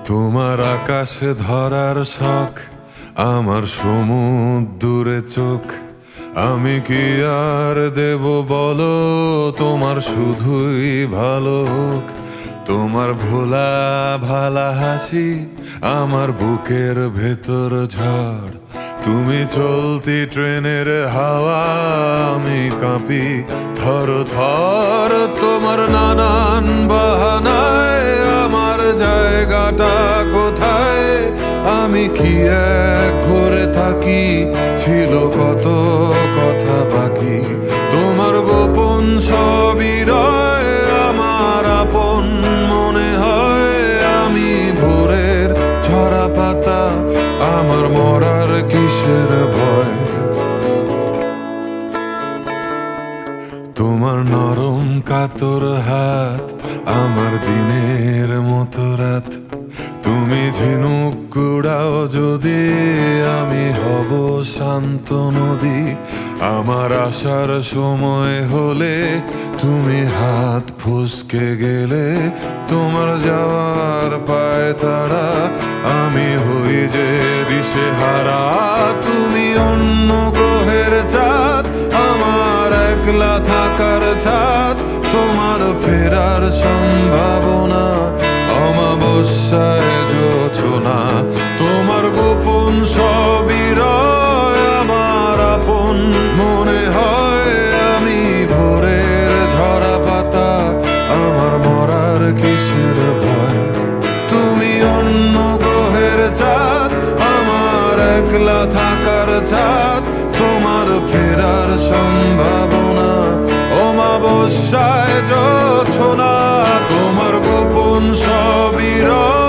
তোমার আকাশে ধরার শখ, আমার সমুদ্রে চোখ। আমি কি আর দেব বলো, তোমার শুধুই ভালো হোক। তোমার ভোলা ভালা হাসি আমার বুকের ভেতর ঝড়। তুমি চলতি ট্রেনের হাওয়া, আমি কাঁপি থর থর। তোমার নানান বাহানায় আমার জায়গাটা কোথায়? আমি কি এক ঘরে থাকি, ছিল কত কথা বাকি। তোমার গোপন সবই রয় আমার আপন মনে হয়। আমি ভোরের ঝরা পাতা, আমার মরার কিসের ভয়? তোমার নরম কাতর হাত আমার দিনের মতো রাত। তুমি ঝিনুক কুড়াও যদি, আমি হব শান্ত নদী। আমার আসার সময় হলে তুমি হাত ফসকে গেলে। তোমার যাওয়ার পায় তারা, আমি হই যে দিশেহারা। তুমি অন্য গ্রহের চাঁদ, আমার একলা থাকার ছাদ। তোমার ফেরার সম্ভাবনা অমাবস্যায় জোছনা। তোমার গোপন সবই রয় আমার আপন মনে হয়। আমি ভোরের ঝরা পাতা, আমার মরার কিসের ভয়? তুমি অন্য গ্রহের চাঁদ, আমার একলা থাকার ছাদ। তোমার ফেরার সম্ভাবনা অমাবস্যায় জোছনা। তোমার গোপন সবই রয়